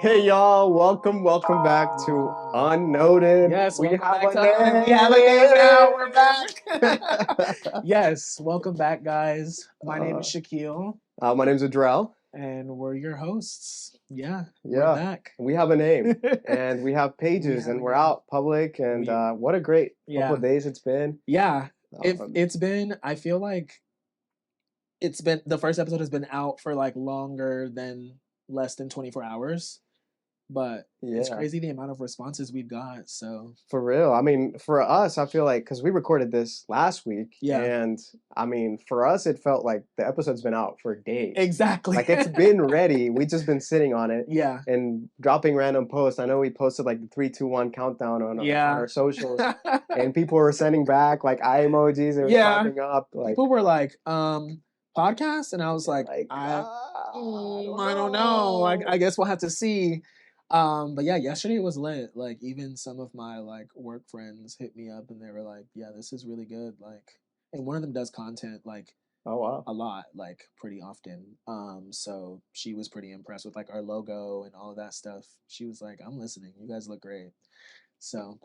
Hey y'all, welcome back to Unnoted. Yes, We welcome have back a to name. We have a name now. We're back. Yes, welcome back, guys. My name is Shaquille, My name's Adriel. and we're your hosts. Yeah, we're Yeah, back. we have a name and we have We pages have and a we're name. out public and what a great couple Yeah, of days it's been. yeah. If Um, it's been, I feel like it's been the first episode has been out for like longer than less than 24 hours, but it's yeah, crazy the amount of responses we've got. So for real. I mean, for us, I feel like because we recorded this last week, yeah, and I mean, for us, it felt like the episode's been out for days. exactly. Like it's been ready. We just been sitting on it Yeah, and dropping random posts. I know we posted like the 3, 2, 1 countdown on yeah. our socials, and people were sending back like eye emojis. It was Yeah, popping up like people were like, podcast, and I was yeah, like, like I don't I don't know. I know. guess we'll have to see. But yeah, yesterday was lit. Like even some of my like work friends hit me up and they were like, "Yeah, this is really good." Like, and one of them does content like Oh wow. a lot, like pretty often. So she was pretty impressed with like our logo and all of that stuff. She was like, "I'm listening. You guys look great." So,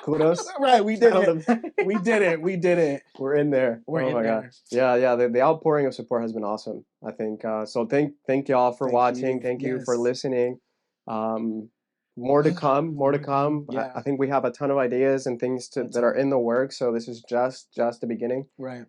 Kudos. right, we did Shout out it. to- We did it. We did it. We're in there. We're Oh in my god. there. Yeah. The outpouring of support has been awesome. I think so. Thank y'all for Thank watching. you. Thank you for Yes. listening. Um, more to come. More More to to come. come. I Yeah. think we have a ton of ideas and things A that are ton. in the works. So this is just the beginning. Right.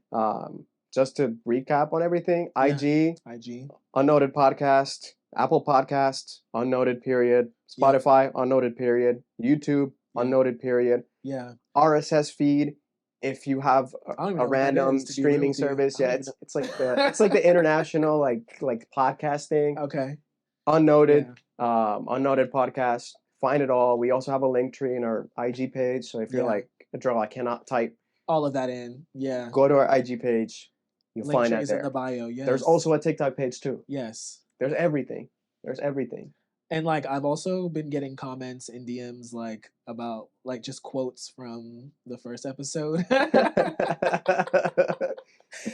Just to recap on everything. Yeah. IG, IG. Unnoted Podcast, Apple Podcast, Unnoted period, Yep. Spotify, Unnoted period, YouTube, Yeah. Unnoted period, Yeah. RSS feed. If you have I don't even a know what that is, random to be real streaming with you. service, I don't yeah, even it's like the international like podcast thing. know. Okay. Unnoted, Yeah. Unnoted podcast. Find it all. We also have a link tree in our IG page. So if you're Yeah. like, Joe, I cannot type, All of that in. Yeah. go to our IG page. You'll Link find tree that is in the there. bio. There's Yes. also a TikTok page too. Yes. There's everything. There's everything. And like I've also been getting comments in DMs like about like just quotes from the first episode.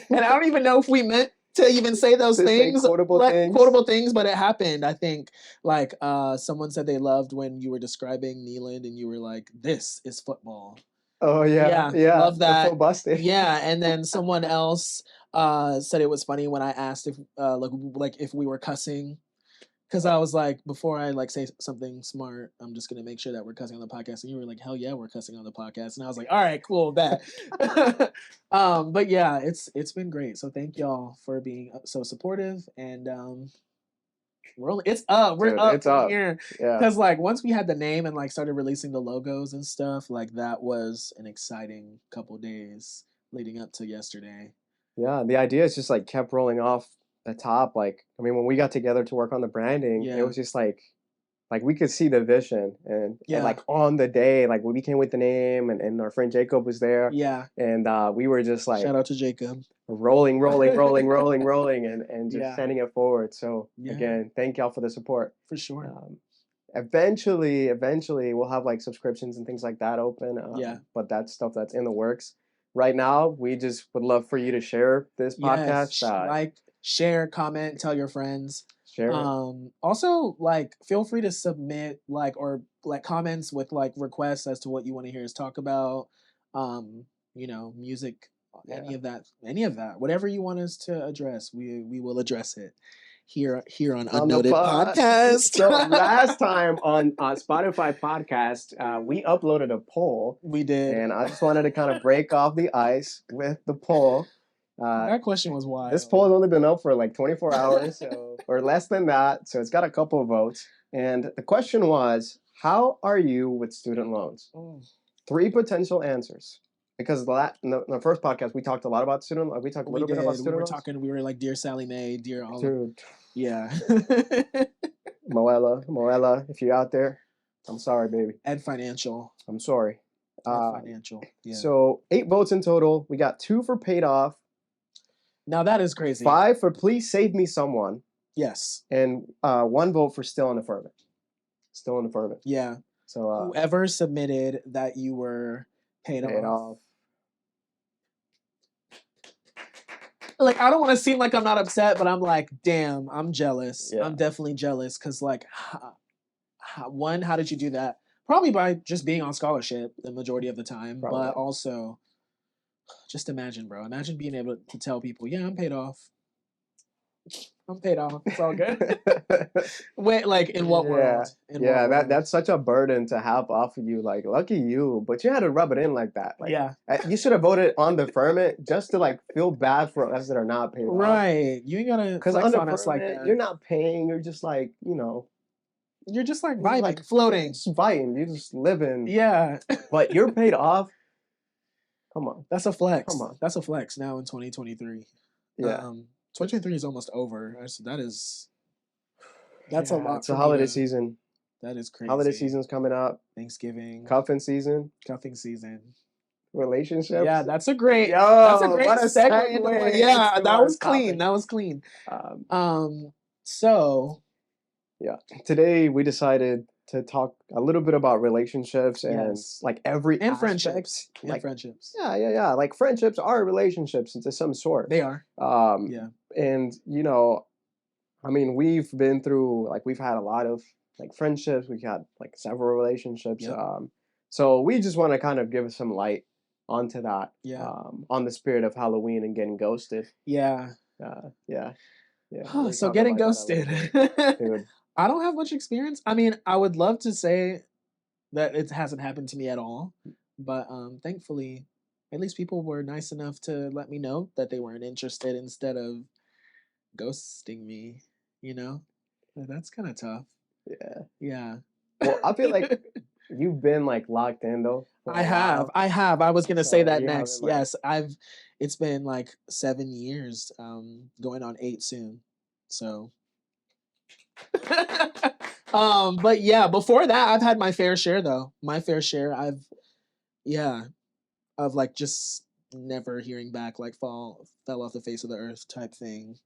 And I don't even know if we meant to even say those To say things, quotable like things. quotable things, but it happened. I think like someone said they loved when you were describing Neeland and you were like, "This is football." Oh yeah, Yeah, yeah. love The full that. busted. Yeah, and then someone else said it was funny when I asked if like if we were cussing, because I was like, before I like say something smart, I'm just gonna make sure that we're cussing on the podcast. And you were like, hell yeah, we're cussing on the podcast. And I was like, all right, cool, bet. But yeah, it's been great. So thank y'all for being so supportive. And it's up. We're Dude, up it's from up. here. Yeah. Because like once we had the name and like started releasing the logos and stuff, like that was an exciting couple days leading up to yesterday. Yeah. The idea is just like kept rolling off the top. Like, I mean, when we got together to work on the branding, it Yeah. was just like we could see the vision and Yeah. like on the day, like we came with the name and our friend Jacob was there. Yeah. And we were just like Shout out to Jacob. rolling and just Yeah. sending it forward. So Yeah. again, thank y'all for the support. For sure. Eventually we'll have like subscriptions and things like that open. Yeah. But that's stuff that's in the works. Right now, we just would love for you to share this Yes. podcast. Like, share, comment, tell your friends. Share it. Also like feel free to submit like or like comments with like requests as to what you want to hear us talk about. You know, music, any Yeah. of that. Whatever you want us to address, we will address it here on On the Unnoted Podcast. So last time on Spotify podcast, we uploaded a poll, We did. and I just wanted to kind of break off the ice with the poll. That question was wild. This poll has only been up for like 24 hours, or less than that, so it's got a couple of votes. And the question was, how are you with student loans? 3 potential answers. Because in the first podcast, we talked a lot about student loans. We talked a little bit about student loans. We were like, dear Sally Mae, dear all. Dude. Yeah. Moella, if you're out there, I'm sorry, baby. Ed Financial. I'm sorry. Ed Financial. Yeah. So 8 votes in total. We got 2 for paid off. Now that is crazy. 5 for please save me someone. Yes. And 1 vote for still in the ferment. Still in the ferment. Yeah. So whoever submitted that you were paid off. like I don't want to seem like I'm not upset, but I'm like, damn, I'm jealous. Yeah. I'm definitely jealous because like, one, how did you do that? Probably by just being on scholarship the majority of the time, Probably. but also, just imagine, bro. Imagine being able to tell people, yeah, I'm paid off. I'm paid off. It's all good. Wait, like in what world? In what world? That's such a burden to have off of you. Like, lucky you, but you had to rub it in like that. Like, Yeah. you should have voted on deferment just to like feel bad for us that are not paid off. Right. You ain't gotta Because flex on on us like deferment, that. you're not paying. You're just like, You're just like you're vibing, like floating. just vibing. You're just living. Yeah. But you're paid off. Come on. That's a flex. Come on. That's a flex now in 2023. Yeah. 2023 is almost over. That's a lot. It's a holiday season. That is crazy. Holiday season's coming up. Thanksgiving. Cuffing season. Yeah, Relationships. that's a great what a segue. Yeah, that was clean. That was clean. So yeah, today we decided to talk a little bit about relationships and like every and aspect. friendships. Like, friendships. Yeah. Like friendships are relationships to some sort. They are. And I mean, we've been through we've had a lot of like friendships. We've had like several relationships. Yep. So we just want to kind of give some light onto that. Yeah. On the spirit of Halloween and getting ghosted. Yeah. Yeah. So getting ghosted. Dude. I don't have much experience. I mean, I would love to say that it hasn't happened to me at all, but thankfully, at least people were nice enough to let me know that they weren't interested instead of ghosting me. That's kind of tough. Yeah. Well, I feel like you've been like locked in though. I have. I was gonna say that next. Yes, It's been like 7 years, going on 8 soon. So. But yeah, before that, I've had my fair share though. Of like just never hearing back, like fell off the face of the earth type thing.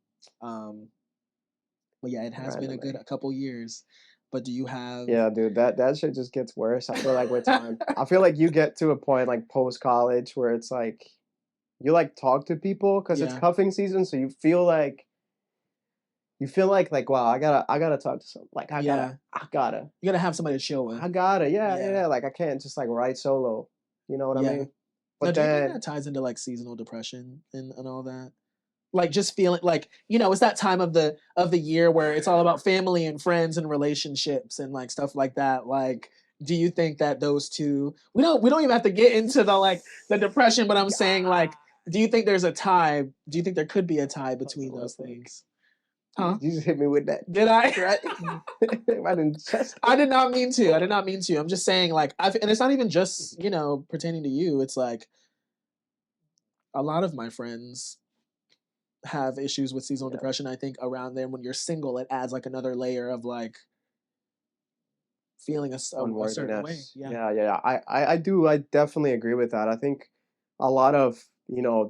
But yeah, it has been a couple years. But do you have? Yeah, dude, that shit just gets worse. I feel like with time, I feel like you get to a point like post college where it's like you like talk to people because it's cuffing season, so you feel like wow, I gotta talk to someone. Like I gotta. You gotta have somebody to chill with. I gotta, yeah. Like I can't just like write solo. You know what I mean? But do you think that ties into like seasonal depression and all that? Like just feeling like, it's that time of the year where it's all about family and friends and relationships and like stuff like that. Like, do you think that those two, we don't even have to get into the depression, but I'm saying like, do you think there's a tie? Do you think there could be a tie between those things? Huh? You just hit me with that. Did I? Right? I did not mean to. I'm just saying like, and it's not even just, pertaining to you. It's like a lot of my friends have issues with seasonal depression. I think around there when you're single, it adds like another layer of like feeling a certain way. Yeah. I definitely agree with that. I think a lot of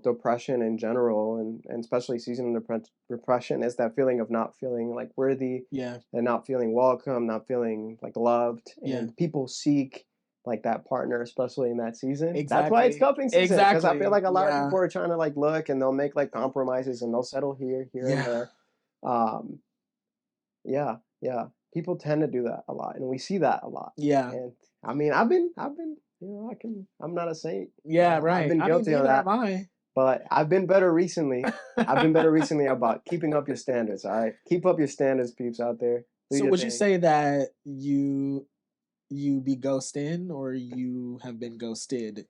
depression in general and especially seasonal depression is that feeling of not feeling like worthy, and not feeling welcome, not feeling like loved, and people seek like that partner, especially in that season. Exactly. That's why it's cuffing season. Because I feel like a lot of people are trying to like look and they'll make like compromises and they'll settle here and there. People tend to do that a lot, and we see that a lot. Yeah. And I mean, I've been I'm not a saint. Yeah, right. I've been guilty of that. But I've been better recently. About keeping up your standards, all right? Keep up your standards, peeps out there. So would you say that you be ghosting or you have been ghosted?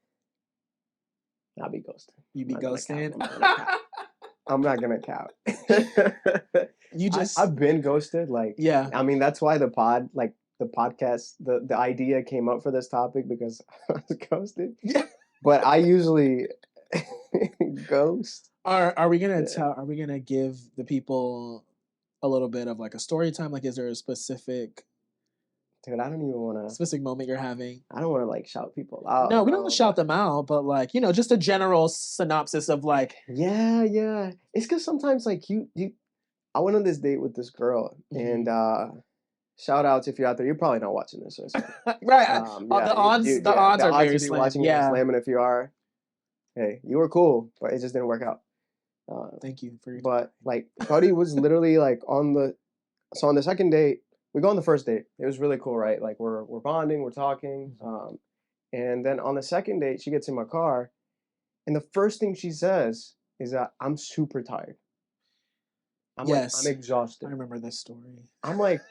I'll be ghosting. You be ghosting? I'm not gonna count. I've been ghosted. Like, I mean, that's why the podcast, the idea came up for this topic because I was ghosted. But I usually ghost. Are we gonna give the people a little bit of like a story time? Like, is there a specific? Dude, I don't even want to. Specific moment you're having. I don't want to like shout people out. No, we don't shout them out, but like just a general synopsis of like. Yeah. It's because sometimes like I went on this date with this girl and shout outs if you're out there. You're probably not watching this, right? The odds are very slim. Watching it slim, and if you are, hey, you were cool, but it just didn't work out. Thank you for your But time. like Cuddy was literally like on the second date, we go on the first date. It was really cool, right? Like we're bonding, we're talking. And then on the second date, she gets in my car, and the first thing she says is that I'm super tired. I'm like, I'm Yes, I exhausted. remember this story. I'm like,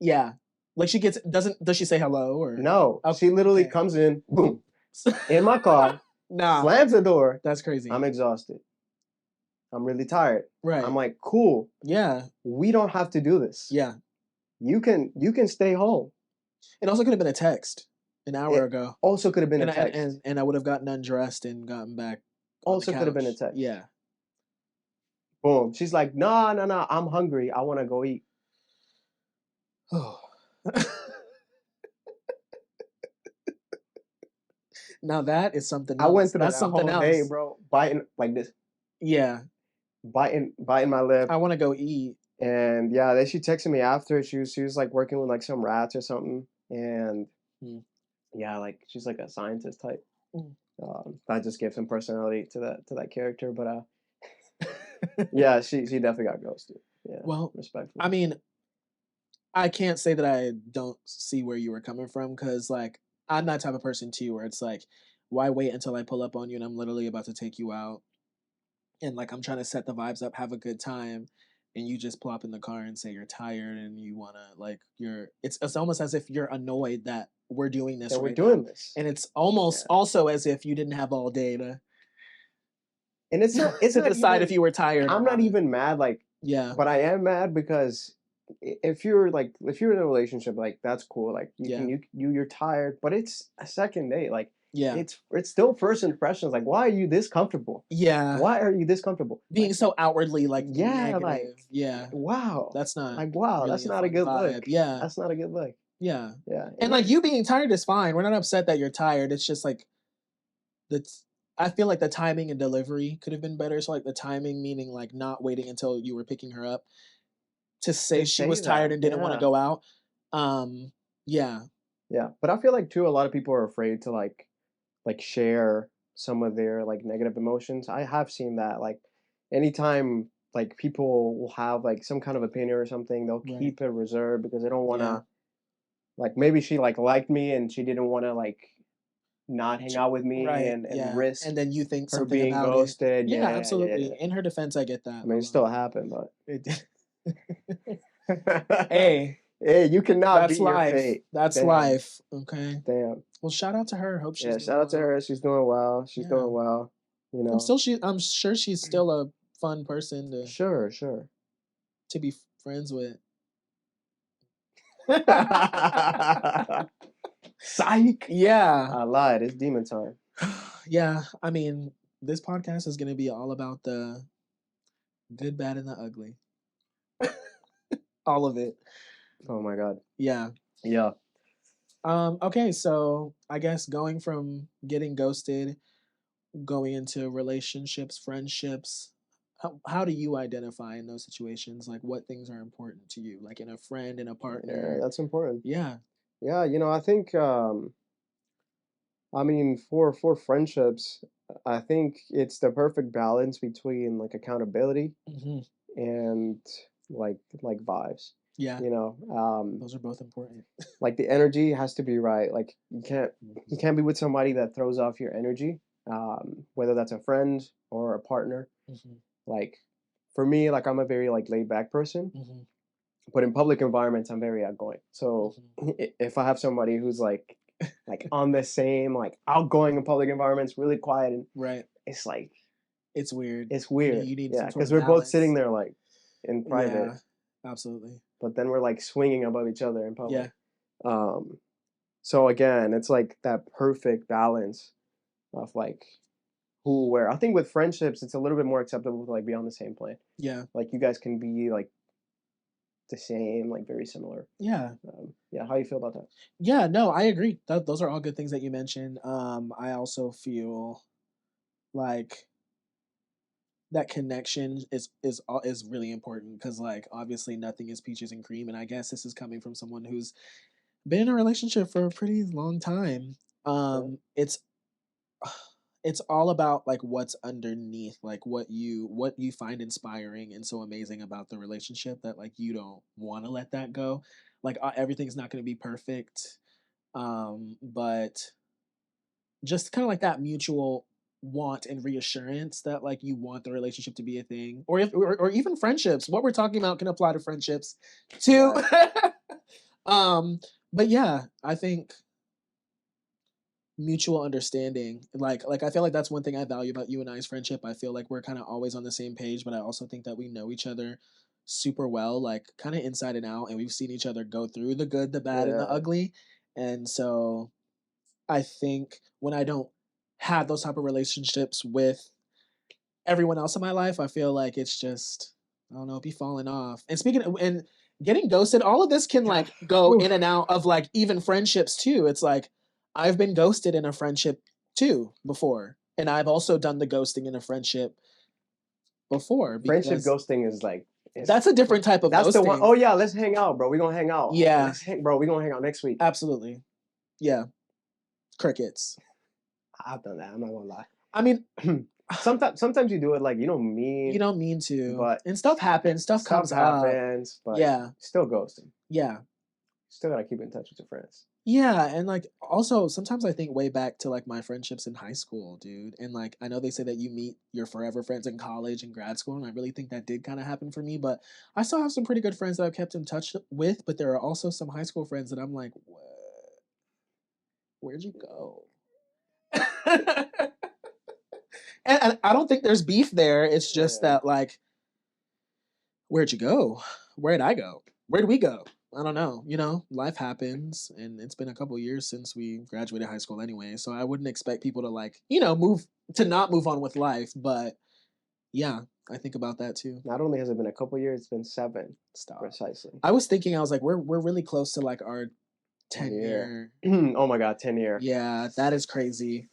yeah, like she does she say hello or no. oh, She literally okay. comes in, boom, in my car, Nah, slams the door. that's crazy. I'm exhausted. I'm really tired. Right. I'm like, cool. Yeah. We don't have to do this. Yeah. You can stay home. It also could have been a text an hour It ago. also could have been a text. And I would have gotten undressed and gotten back on Also the could have been a couch. text. Yeah. Boom. She's like, no, no, no. I'm hungry. I want to go eat. Oh. Now that is something else. I went through That's that something whole else. day, bro, biting like this. Yeah. Biting my lip. I want to go eat. And yeah, then she texted me after. She was like working with like some rats or something. And yeah, like she's like a scientist type. That just gave some personality to that character. But yeah, she definitely got ghosted. Yeah. Well, respectfully. I mean, I can't say that I don't see where you were coming from because like I'm that type of person too, where it's like, why wait until I pull up on you and I'm literally about to take you out, and like I'm trying to set the vibes up, have a good time, and you just plop in the car and say you're tired and you wanna like it's almost as if you're annoyed that we're doing this that we're right doing now, this. and it's almost also as if you didn't have all day to. And it's not to decide even, if you were tired. I'm not even mad, like, yeah, but I am mad because if you're in a relationship, like that's cool, like you're tired, but it's a second date, like it's still first impressions. Like, why are you this comfortable? Yeah, why are you this comfortable? Being like, so outwardly like negative. Like wow, that's not like wow, really that's a not a fun good vibe. look. Yeah, that's not a good look. Yeah, and like you being tired is fine. We're not upset that you're tired. It's just like that's. I feel like the timing and delivery could have been better. So like the timing meaning like not waiting until you were picking her up to say she was tired and didn't want to go out. Yeah. But I feel like too a lot of people are afraid to like share some of their like negative emotions. I have seen that, like anytime like people will have like some kind of opinion or something, they'll keep it reserved because they don't want to like, maybe she like liked me and she didn't want to like not hang out with me and risk and then you think her something being about ghosted. it. Yeah, absolutely. In her defense, I get that. I mean, it still happened, but it did. Hey, you cannot that's beat your life. fate. That's Damn. life. Okay. Damn. Well, shout out to her. Hope she's doing shout out to her. She's doing well. She's doing well. You know. I'm sure she's still a fun person to sure to be friends with. Psych. Yeah. I lied. It's demon time. Yeah. I mean, this podcast is going to be all about the good, bad, and the ugly. All of it. Oh my god. Yeah. Yeah. Okay, so I guess going from getting ghosted, going into relationships, friendships, how do you identify in those situations? Like what things are important to you? Like in a friend, in a partner? Yeah, that's important. Yeah. Yeah, I think I mean for friendships, I think it's the perfect balance between like accountability and like vibes. Yeah. Those are both important. like the energy has to be right. Like you can't be with somebody that throws off your energy. Whether that's a friend or a partner. Like for me, like I'm a very like laid back person. But in public environments, I'm very outgoing. So if I have somebody who's like on the same like outgoing in public environments, really quiet and it's like it's weird. It's weird. You need because we're both sitting there like in private. Yeah, absolutely. But then we're like swinging above each other in public. Yeah. So again, it's like that perfect balance of like who where. I think with friendships, it's a little bit more acceptable to like be on the same plane. Yeah. Like you guys can be like the same, like very similar. Yeah. How you feel about that? Yeah, no, I agree. Those are all good things that you mentioned. I also feel like that connection is really important because like obviously nothing is peaches and cream, and I guess this is coming from someone who's been in a relationship for a pretty long time. It's it's all about like what's underneath, like what you find inspiring and so amazing about the relationship that like you don't want to let that go. Like everything's not going to be perfect, but just kind of like that mutual want and reassurance that like you want the relationship to be a thing, or if or even friendships. What we're talking about can apply to friendships too. Right. But yeah, I think mutual understanding, like I feel like that's one thing I value about you and I's friendship. I feel like we're kind of always on the same page, but I also think that we know each other super well, like kind of inside and out, and we've seen each other go through the good, the bad, and the Yeah. ugly. And so I think when I don't have those type of relationships with everyone else in my life, I feel like it's just, I don't know, be falling off. And speaking of, and getting ghosted, all of this can like go in and out of like even friendships too. It's like I've been ghosted in a friendship too before, and I've also done the ghosting in a friendship before Friendship because ghosting is like, that's a different type of that's ghosting. the one. Oh yeah, let's hang out, bro. We're gonna hang out. Yeah, Bro, we're gonna hang out next week. absolutely. Yeah, crickets. I've done that. I'm not gonna lie. I mean, sometimes you do it like you don't mean to, but and stuff happens, stuff comes happens, up. but Yeah, still ghosting. yeah, Still gotta keep in touch with your friends. yeah. And like also sometimes I think way back to like my friendships in high school, dude. And like I know they say that you meet your forever friends in college and grad school, and I really think that did kind of happen for me. But I still have some pretty good friends that I've kept in touch with, but there are also some high school friends that I'm like, what? Where'd you go? And I don't think there's beef there. It's just that like, where'd you go? Where'd I go? Where'd we go? I don't know. You know, life happens, and it's been a couple years since we graduated high school anyway. So I wouldn't expect people to like, you know, not move on with life. But yeah, I think about that too. Not only has it been a couple years, it's been 7. Stop. Precisely. I was thinking, I was like, we're really close to like our 10-year. Oh my god, 10-year. Yeah, that is crazy.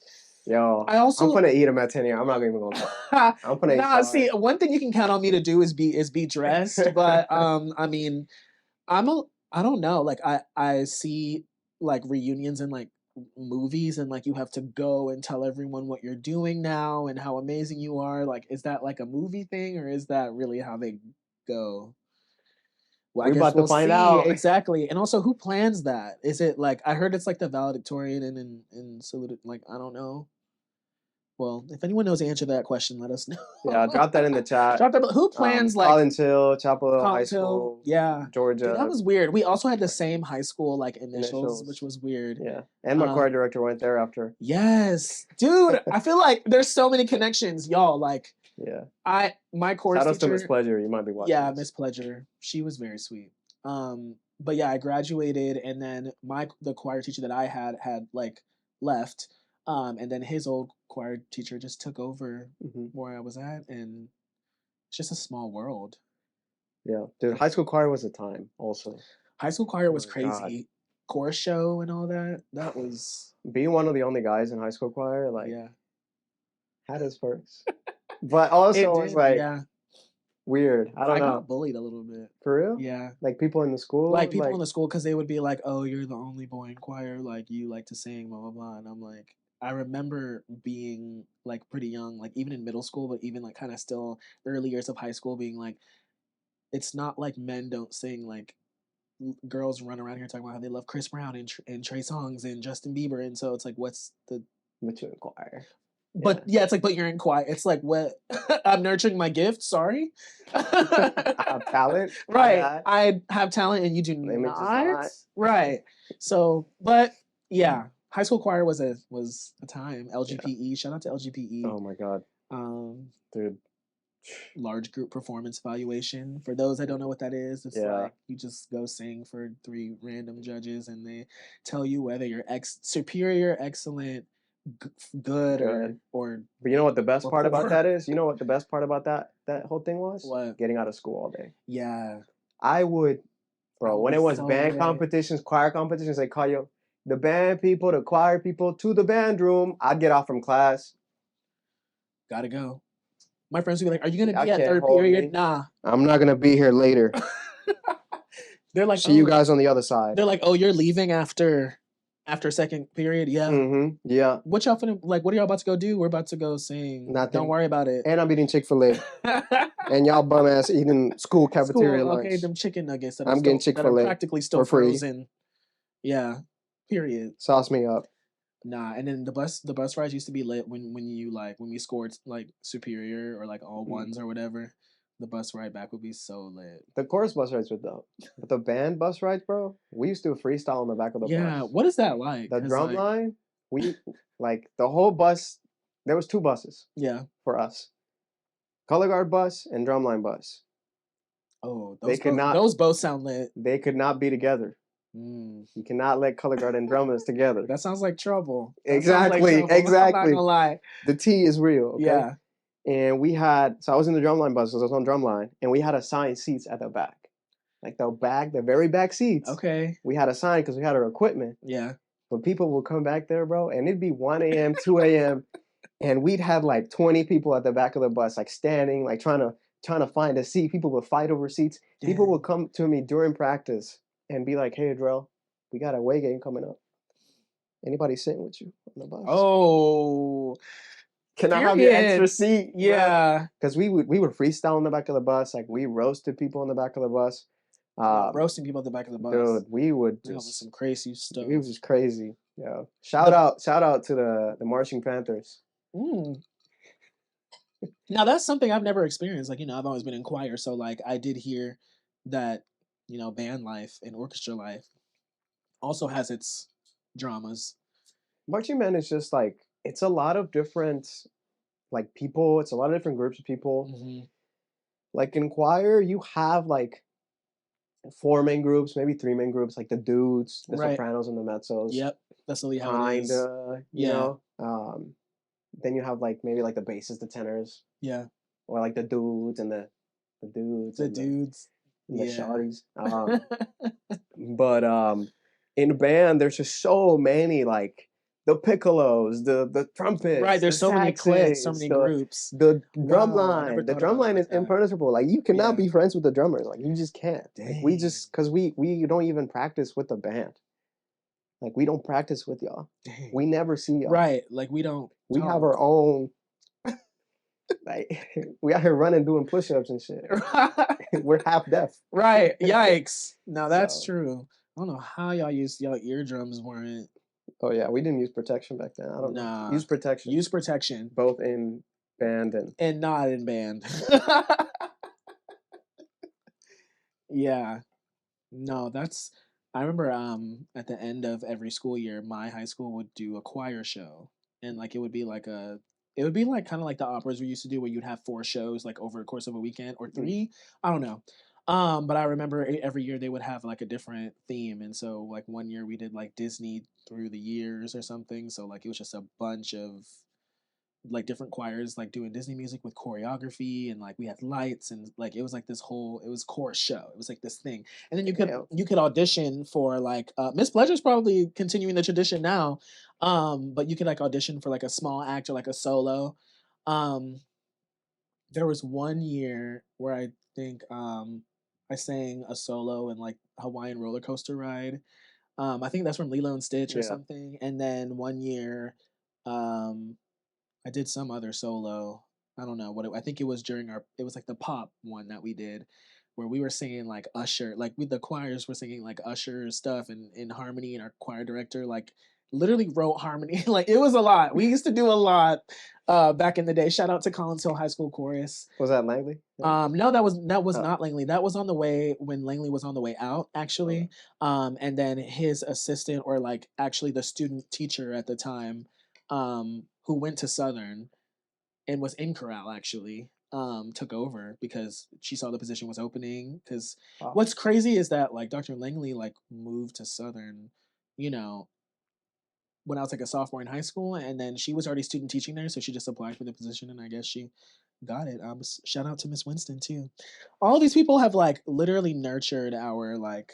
Yo, I'm gonna eat them at 10-year. I'm not even gonna talk. I'm gonna eat. See, one thing you can count on me to do is be dressed. But I mean, I don't know. Like I see like reunions in like movies, and like you have to go and tell everyone what you're doing now and how amazing you are. Like, is that like a movie thing, or is that really how they go? Well, I guess about to find out. Exactly. And also, who plans that? Is it like, I heard it's like the valedictorian and saluted, like, I don't know. Well, if anyone knows the answer to that question, let us know. Yeah, drop that in the chat. Who plans like Collins Hill, Chapel Hill High School, yeah, Georgia. Dude, that was weird. We also had the same high school like initials, which was weird. Yeah, and my choir director went there after. Yes, dude. I feel like there's so many connections, y'all. Like, yeah, my course teacher. Shout out to teacher, Miss Pleasure. You might be watching. Yeah, Miss Pleasure. She was very sweet. But yeah, I graduated, and then the choir teacher that I had like left. And then his old choir teacher just took over where I was at, and it's just a small world. Yeah, dude, high school choir was a time also. High school choir was crazy. God. Chorus show and all that. That was being one of the only guys in high school choir. Like, had his perks, but also it was like weird. I don't know. I got bullied a little bit. For real? Yeah. Like people in the school? Like people in the school, because they would be like, oh, you're the only boy in choir. Like, you like to sing, blah, blah, blah. And I'm like, I remember being like pretty young, like even in middle school, but even like kind of still early years of high school, being like, it's not like men don't sing. Like, girls run around here talking about how they love Chris Brown and Trey Songz and Justin Bieber. And so it's like, what's the... But you're in choir. But yeah, it's like, but you're in choir. It's like, what? I'm nurturing my gift. Sorry. I have talent. Right. I have talent and you do not. Right. So, but yeah, high school choir was a time. LGPE. Shout out to LGPE. Oh my god. Dude. Large group performance evaluation. For those that don't know what that is, it's like you just go sing for 3 random judges, and they tell you whether you're superior, excellent, good or but you know what the best part about that is? You know what the best part about that whole thing was? What? Getting out of school all day. Yeah. I would, bro, when it was band competitions, choir competitions, they call you the band people, the choir people to the band room. I'd get off from class. Gotta go. My friends would be like, are you gonna be at third period? Nah. I'm not gonna be here later. They're like, see you guys on the other side. They're like, oh, you're leaving after After second period, yeah. Yeah. What y'all finna, like, what are y'all about to go do? We're about to go sing. Nothing. Don't worry about it. And I'm eating Chick-fil-A. And y'all bum ass eating school cafeteria lunch. Okay, them chicken nuggets that I'm getting Chick-fil-A that are practically still for free. frozen. Yeah. Period. Sauce me up. Nah, and then the bus rides used to be lit when we scored like superior or like all ones or whatever. The bus ride back would be so lit. The chorus bus rides were dope. But the band bus rides, bro, we used to freestyle on the back of the bus. Yeah, what is that like? The drum line, like the whole bus, there was 2 buses. Yeah. For us. Color guard bus and drumline bus. Oh, those both sound lit. They could not be together. You cannot let color guard and drummers together. That sounds like trouble. Exactly. I'm not gonna lie. The T is real. Okay? Yeah. And I was in the drumline bus, so I was on drumline, and we had assigned seats at the back. Like the very back seats. Okay. We had assigned because we had our equipment. Yeah. But people would come back there, bro, and it'd be 1 a.m., 2 a.m., and we'd have like 20 people at the back of the bus, like standing, like trying to find a seat. People would fight over seats. Damn. People would come to me during practice and be like, "Hey, Adriel, we got a away game coming up. Anybody sitting with you on the bus?" Oh. Can I have your extra seat? Yeah. Because we would freestyle on the back of the bus. Like, we roasted people on the back of the bus. Roasting people at the back of the bus. Dude, we would just... That was some crazy stuff. It was just crazy. Yeah. Shout out to the Marching Panthers. Now, that's something I've never experienced. Like, I've always been in choir. So, like, I did hear that, band life and orchestra life also has its dramas. Marching band is just like, it's a lot of different, like, people. It's a lot of different groups of people. Mm-hmm. Like, in choir, you have, like, 4 main groups, maybe 3 main groups, like the dudes, the sopranos, and the mezzos. Yep, that's really how it is. You know. Then you have like maybe like the basses, the tenors. Yeah. Or like the dudes and the dudes. The dudes. And the shawties. But in band, there's just so many, like the piccolos, the trumpets. Right, there's so many cliques, so many groups. The drum line. The drum line is impenetrable. Like, you cannot be friends with the drummers. Like, you just can't. Like, because we don't even practice with the band. Like, we don't practice with y'all. Dang. We never see y'all. Right, like we don't. We have our own. Like, we out here running, doing push-ups and shit. We're half deaf. Right. Yikes. No, that's true. I don't know how y'all eardrums weren't. Oh yeah, we didn't use protection back then. I don't know. Use protection. Use protection. Both in band and not in band. Yeah. No, that's. I remember at the end of every school year, my high school would do a choir show, and like it would be like kind of like the operas we used to do, where you'd have 4 shows like over the course of a weekend, or 3. I don't know. But I remember every year they would have like a different theme, and so like one year we did like Disney through the years or something. So like it was just a bunch of like different choirs like doing Disney music with choreography, and like we had lights, and like it was like this whole, it was chorus show. It was like this thing, and then you could audition for like Miss Pleasure's probably continuing the tradition now, but you could like audition for like a small act or like a solo. There was one year where I think I sang a solo in like Hawaiian roller coaster ride. I think that's from Lilo and Stitch or something. And then one year, I did some other solo. I don't know what I think it was it was like the pop one that we did, where we were singing like Usher, like the choirs were singing like Usher stuff in harmony, and our choir director like literally wrote harmony. Like, it was a lot. We used to do a lot back in the day. Shout out to Collins Hill High School Chorus. Was that Langley? No, that was not Langley. That was on the way when Langley was on the way out, actually. Okay. And then his assistant, or like actually the student teacher at the time, who went to Southern and was in chorale, actually, took over because she saw the position was opening. Because what's crazy is that like Dr. Langley like moved to Southern, when I was like a sophomore in high school, and then she was already student teaching there, so she just applied for the position, and I guess she got it. Shout out to Miss Winston too. All these people have like literally nurtured our like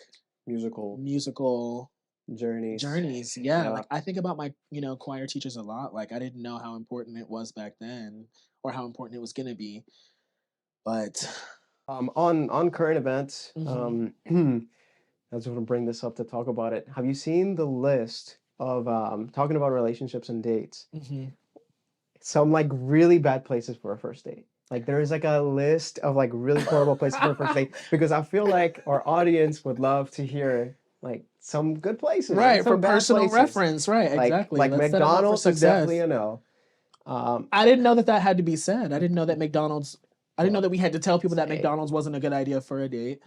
musical journeys. Yeah. Like I think about my choir teachers a lot. Like I didn't know how important it was back then, or how important it was gonna be. But on current events, I just want to bring this up to talk about it. Have you seen the list of talking about relationships and dates. Mm-hmm. Some like really bad places for a first date. Like there is like a list of like really horrible places for a first date because I feel like our audience would love to hear like some good places and Right, for some bad personal places. reference. Right, exactly. Like Let's set them up for McDonald's is definitely success. a no. I didn't know that that had to be said. I didn't know that McDonald's. I didn't know Well, that we had to tell people that hey, McDonald's wasn't a good idea for a date.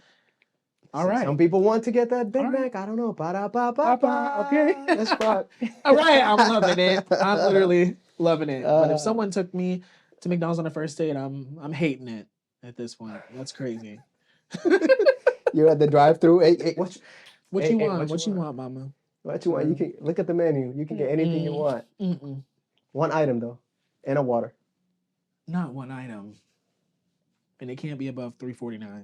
All right. some people want to get that Big All right. Mac. I don't know. Ba-da-ba-ba-ba. Papa, okay. Let's rock. All right, I'm loving it. I'm literally loving it. But if Uh, someone took me to McDonald's on a first date, I'm hating it at this point. That's crazy. You're at the drive-through. Hey, What hey, you hey, want? What you want, mama? What you want? You can look at the menu. You can get anything you want. Mm-mm. One item though, and a water. Not one item. And it can't be above $3.49.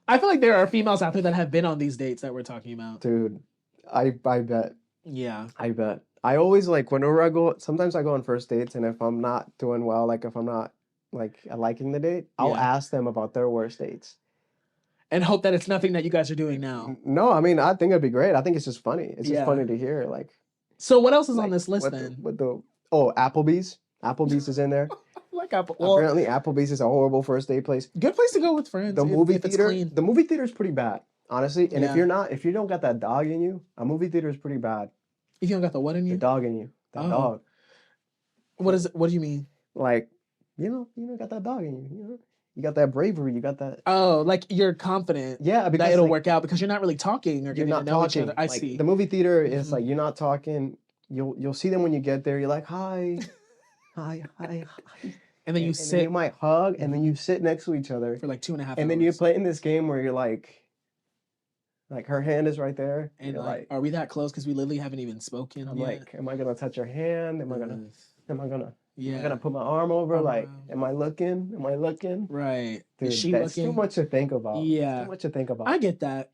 I feel like there are females out there that have been on these dates that we're talking about. Dude, I bet. Yeah. I bet. I always like whenever I go. Sometimes I go on first dates, and if I'm not doing well, like if I'm not like liking the date, I'll Yeah. ask them about their worst dates. And hope that it's nothing that you guys are doing now. No, I mean I think it'd be great. I think it's just funny. It's just Yeah. funny to hear. Like, So what else is on like this list what then? Applebee's. Applebee's is in there. Like Apple. Well, Apparently, Applebee's is a horrible first date place. good place to go with friends. The if movie it's theater. clean. The movie theater is pretty bad, honestly. And Yeah. if you don't got that dog in you, a movie theater is pretty bad. If you don't got the what in The you? dog in you. That Oh. dog. What is it? What do you mean? Like, you know, got that dog in you. You know, you got that bravery. You got that. Oh, like you're confident Yeah, because that it'll like, work out because you're not really talking or you're getting not to know talking. each other. I Like, see. the movie theater is Mhm. like you're not talking. You'll see them when you get there. You're like, hi, hi. And then you And then sit you might hug, and then you sit next to each other, for like 2.5 and hours. then you're playing this game where you're like her hand is right there, And you're like, are we that close? Because we literally haven't even spoken I'm yet. like, am I gonna touch her hand? Am I gonna Yeah. put my arm over? Arm Like, around. am I looking? Right. Dude, Is she that's too looking? much to think about. Yeah. Too much to think about. I get that.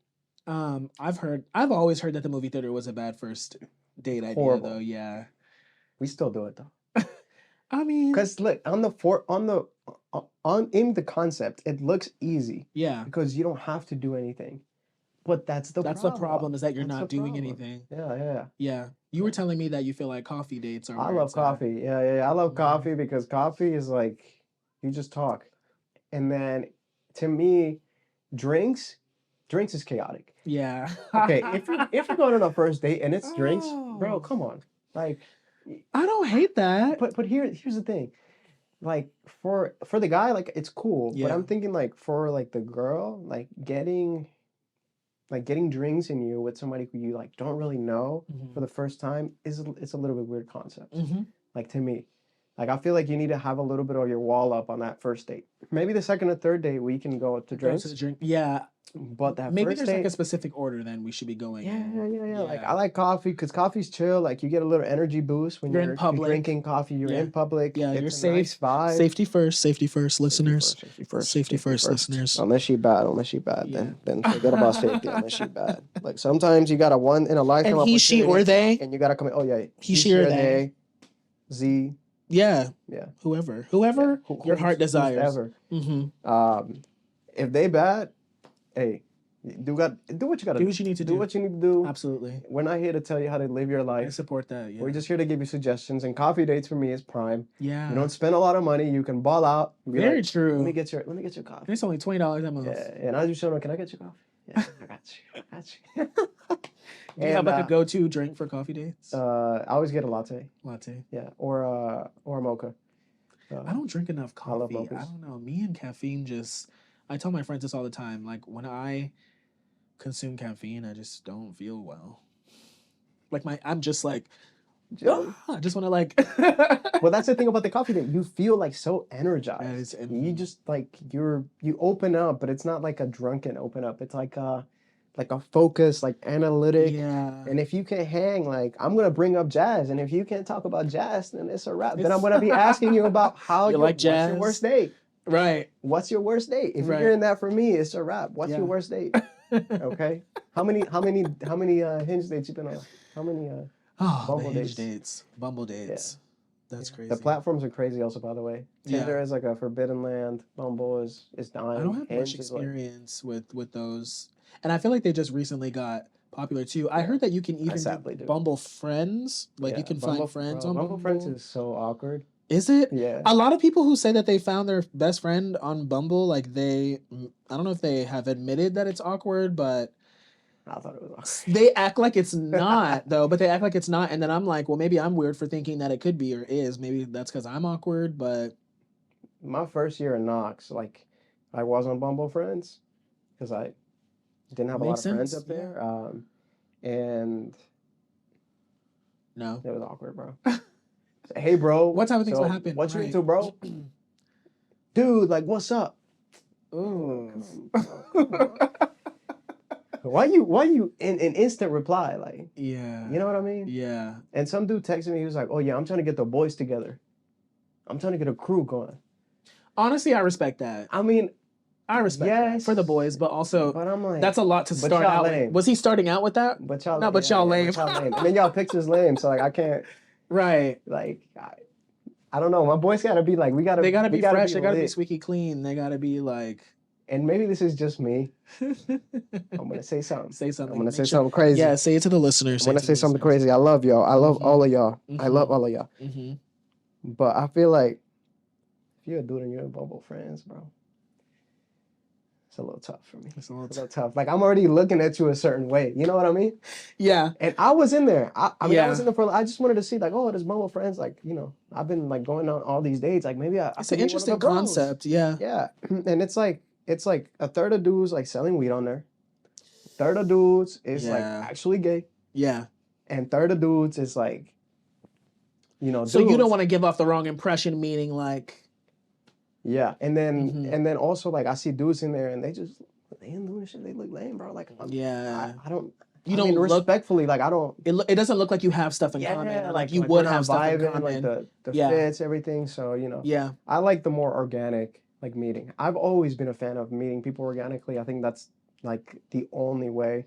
I've always heard that the movie theater was a bad first date idea, Horrible. though. Yeah. We still do it though. I mean, Because look, in the concept, it looks easy yeah. because you don't have to do anything. But that's the problem is that you're That's not the doing problem. anything. Yeah. Yeah. You were telling me that you feel like coffee dates are. I where love it's at. coffee. Yeah. I love Mhm. coffee because coffee is like you just talk. And then to me, drinks is chaotic. Yeah. Okay, if you're going on a first date and it's drinks, Oh. bro, come on. Like I don't hate that. but here's the thing. Like for the guy, like it's cool. But Yeah. I'm thinking like for like the girl, like getting drinks in you with somebody who you like don't really know for the first time it's a little bit weird concept. Mm-hmm. Like to me. Like I feel like you need to have a little bit of your wall up on that first date. Maybe the second or third date we can go to Go drinks. to the drink. Yeah. But that Maybe first there's date, like a specific order then we should be going. yeah. Like I like coffee because coffee's chill. Like you get a little energy boost when You're in you're public. drinking coffee. You're Yeah. in public. Yeah, it's you're a safe. Nice vibe. Safety first, listeners. Safety first, listeners. Unless she bad, Yeah. then forget about safety. Unless she bad. Like sometimes you got a one in a lifetime And he, she, or opportunity, they. and you gotta come in. Oh yeah, He, she, or they. Z. Yeah. Yeah. Whoever Your your heart desires. Ever. Mm-hmm. If they bad, hey, do what you gotta Do what you need to do. Do what you need to do. Absolutely. We're not here to tell you how to live your I life. support that. Yeah. We're just here to give you suggestions. And coffee dates for me is prime. Yeah. You don't spend a lot of money. You can ball out. Be Very like, true. Let me get your coffee. It's only $20 a month. Yeah, and I just show them, can I get your coffee? Yeah, I got you. Do you have like a go-to drink for coffee dates? I always get a latte. Latte. Yeah, or a mocha. I don't drink enough I love coffee. I mochas. don't know. Me and caffeine just. I tell my friends this all the time. Like when I consume caffeine, I just don't feel well. Like I'm just like. I just want to like. Well, that's the thing about the coffee date. You feel like so energized. You just like you open up, but it's not like a drunken open up. It's like a focus, like analytic. Yeah. And if you can hang, like I'm gonna bring up jazz, and if you can't talk about jazz, then it's a wrap. Then I'm gonna be asking you about how like jazz. What's your worst date? Right. What's your worst date? If Right. you're hearing that from me, it's a wrap. What's your worst date? Okay. How many hinge dates you been on? How many Oh, Bumble the hinge dates. dates. Bumble dates. That's crazy. The platforms are crazy also, by the way. Tinder is like a forbidden land. Bumble is dying. I don't have much experience with those. And I feel like they just recently got popular too. I heard that you can even do Bumble Friends. Like you can find friends on Bumble. Bumble Friends is so awkward. Is it? Yeah. A lot of people who say that they found their best friend on Bumble, like I don't know if they have admitted that it's awkward, but I thought it was awkward. They act like it's not, though, but they act like it's not. And then I'm like, well, maybe I'm weird for thinking that it could be or is. Maybe that's because I'm awkward, but... My first year in Knox, like, I was on Bumble Friends because I didn't have a lot of friends up there. And... No. It was awkward, bro. Hey, bro. What type of things would happen? What you into, bro? Dude, like, what's up? Ooh. Why you in instant reply, like, yeah, you know what I mean? Yeah. And some dude texted me, he was like, oh yeah, I'm trying to get the boys together, I'm trying to get a crew going. Honestly, I respect that. I mean, I respect that for the boys, but also I'm like, that's a lot to start out with. Was he starting out with that? But y'all no, but y'all lame. And then y'all pictures lame, so like I can't. Right. Like I don't know. My boys gotta be like, they gotta be fresh, they gotta be squeaky clean, they gotta be like. And maybe this is just me. I'm gonna say something. Say something. I'm gonna say something crazy. Yeah, say it to the listeners. I'm gonna say something crazy. I love y'all. I love all of y'all. I love all of y'all. But I feel like if you're a dude and you're in Bumble Friends, bro, it's a little tough for me. It's a little tough. Like, I'm already looking at you a certain way. You know what I mean? Yeah. And I was in there. I was in there I just wanted to see, like, oh, there's Bumble Friends. Like, you know, I've been, like, going on all these dates. Like, maybe it's an interesting concept. Yeah. Yeah. And it's like a third of dudes, like, selling weed on there. Third of dudes is, like, actually gay. Yeah. And third of dudes is, like, you know, so dudes. You don't want to give off the wrong impression, meaning, like... Yeah, and then also, like, I see dudes in there and they ain't doing shit. They look lame, bro. Like, I don't. You don't look, respectfully, like, I don't. It doesn't look like you have stuff in common. Like you would have stuff in common. Like the fits, everything. So, you know. Yeah. I like the more organic, like, meeting. I've always been a fan of meeting people organically. I think that's, like, the only way.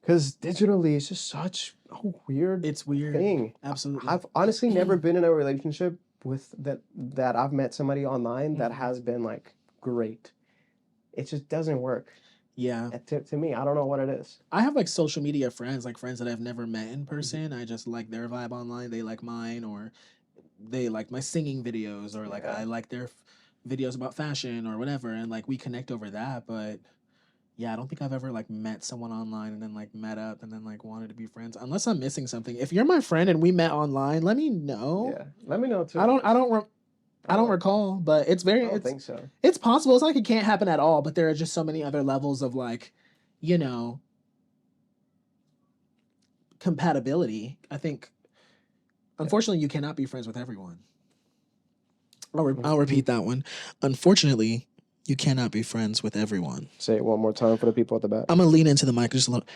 Because digitally, it's just such a weird thing. Absolutely. I've honestly never been in a relationship with that I've met somebody online that has been, like, great. It just doesn't work. Yeah. To me, I don't know what it is. I have, like, social media friends, like friends that I've never met in person. I just like their vibe online. They like mine, or they like my singing videos, or like I like their videos about fashion or whatever, and like we connect over that. But yeah, I don't think I've ever like met someone online and then like met up and then like wanted to be friends. Unless I'm missing something. If you're my friend and we met online, let me know. Yeah, let me know too. I don't recall, but it's very. I don't think so. It's possible. It's not like it can't happen at all, but there are just so many other levels of, like, you know, compatibility. I think, unfortunately, you cannot be friends with everyone. I'll repeat that one. Unfortunately, you cannot be friends with everyone. Say it one more time for the people at the back. I'm gonna lean into the mic just a little.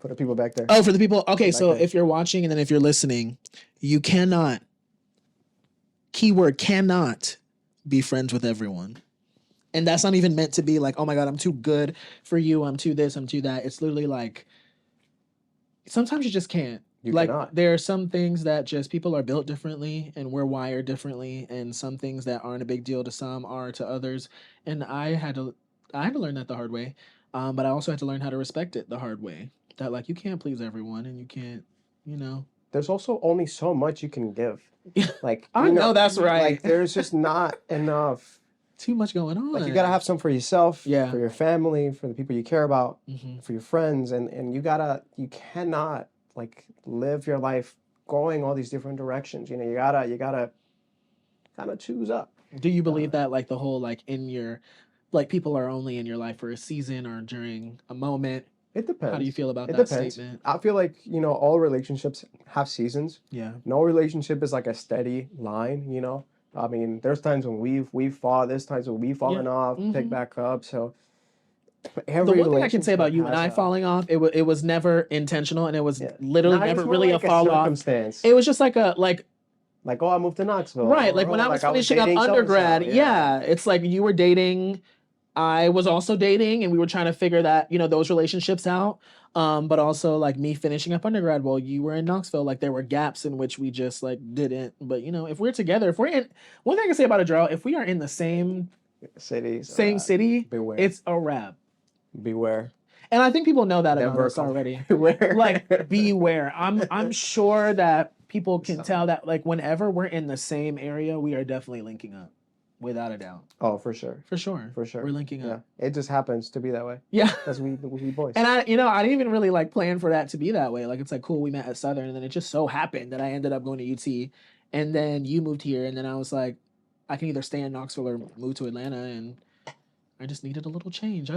For the people back there. Oh, for the people. Okay, so if you're watching and then if you're listening, you cannot. Keyword cannot be friends with everyone. And that's not even meant to be like, oh my God, I'm too good for you. I'm too this, I'm too that. It's literally like, sometimes you just can't. You cannot. There are some things that just people are built differently and we're wired differently. And some things that aren't a big deal to some are to others. And I had to learn that the hard way. But I also had to learn how to respect it the hard way. That, like, you can't please everyone and you can't, you know. There's also only so much you can give. Like, I know that's right. Like, there's just not enough. Too much going on. Like, you gotta have some for yourself, for your family, for the people you care about, for your friends, and you cannot, like, live your life going all these different directions. You know, you gotta kind of choose up. Do you believe that, like, the whole, like, people are only in your life for a season or during a moment? It depends. How do you feel about that statement? I feel like, you know, all relationships have seasons. Yeah. No relationship is like a steady line, you know? I mean, there's times when we've fought, there's times when we've fallen off, pick back up. So the one thing I can say about you and I falling off, it was never intentional, and it was literally never really like a fall off. It was just like oh, I moved to Knoxville. Right, like when I was finishing up undergrad, it's like you were dating I was also dating and we were trying to figure that, those relationships out. But also like me finishing up undergrad while you were in Knoxville, like there were gaps in which we just like didn't. But if we're together, if we're in one thing I can say about Adriel, if we are in the Cities, same city, beware. it's a wrap. Beware. And I think people know that Never about us already. beware. Like beware. I'm sure that people can tell that like whenever we're in the same area, we are definitely linking up. Without a doubt. Oh, for sure. For sure. For sure. We're linking up. Yeah. It just happens to be that way. Yeah. Because we boys. And I didn't even really like plan for that to be that way. Like it's like cool, we met at Southern, and then it just so happened that I ended up going to UT, and then you moved here, and then I was like, I can either stay in Knoxville or move to Atlanta, and I just needed a little change.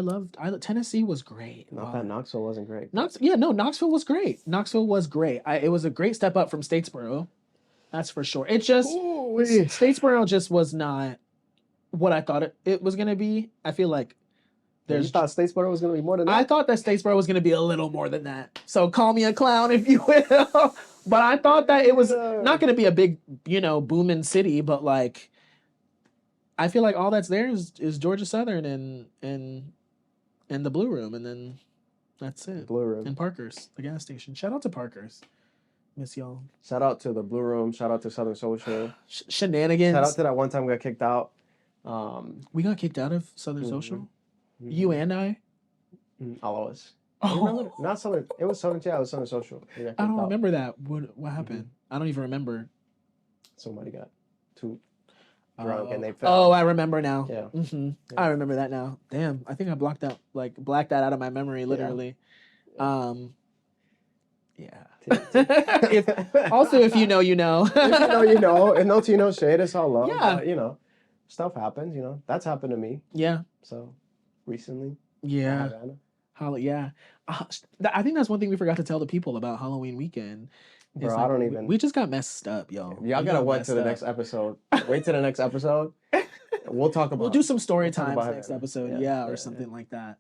Tennessee was great. Not that Knoxville wasn't great. Knoxville was great. Knoxville was great. It was a great step up from Statesboro. That's for sure. It just Statesboro just was not what I thought it was gonna be. I feel like you thought Statesboro was gonna be more than that? I thought that Statesboro was gonna be a little more than that. So call me a clown if you will. But I thought that it was not gonna be a big, booming city, but like I feel like all that's there is Georgia Southern and the Blue Room, and then that's it. Blue Room. And Parker's, the gas station. Shout out to Parker's. Miss y'all. Shout out to the Blue Room. Shout out to Southern Social. Shenanigans. Shout out to that one time we got kicked out. We got kicked out of Southern Social? Mm-hmm. You and I? All of us. Oh. Not Southern. It was Southern. Yeah, it was Southern Social. I don't remember that. What happened? Mm-hmm. I don't even remember. Somebody got too drunk and they fell. Oh, I remember now. Yeah. Mm-hmm. Yeah. I remember that now. Damn, I think I blacked that out of my memory, literally. Yeah. Also, if you know, you know. If you know, you know. And no tea, no shade. It's all love. Yeah. But, stuff happens. That's happened to me. Yeah. So, recently. Yeah. Yeah. I think that's one thing we forgot to tell the people about Halloween weekend. Bro, I don't even. We just got messed up, y'all. Y'all gotta wait to the next episode. Wait till the next episode. We'll talk about. We'll do some story times next episode, or something like that.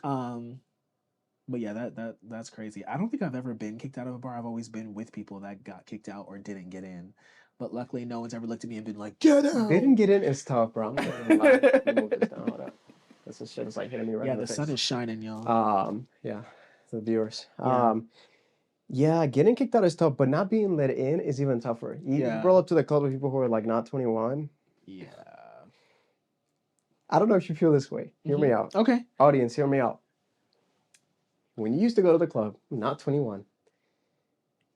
But yeah, that's crazy. I don't think I've ever been kicked out of a bar. I've always been with people that got kicked out or didn't get in. But luckily, no one's ever looked at me and been like, "Get out!" Didn't get in is tough, bro. I'm gonna lie. Let me move this down. Hold up. This shit is like hitting me right in the face. sun is shining, y'all. Yeah, the viewers. Yeah. Yeah, getting kicked out is tough, but not being let in is even tougher. You roll up to the club with people who are like not 21. Yeah. I don't know if you feel this way. Hear me out. Okay. Audience, hear me out. When you used to go to the club, not 21,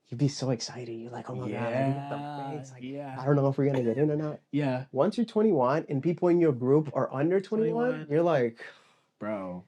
you'd be so excited. You're like, oh my God, I get the face. Like, I don't know if we're going to get in or not. Yeah. Once you're 21 and people in your group are under 21, you're like, bro,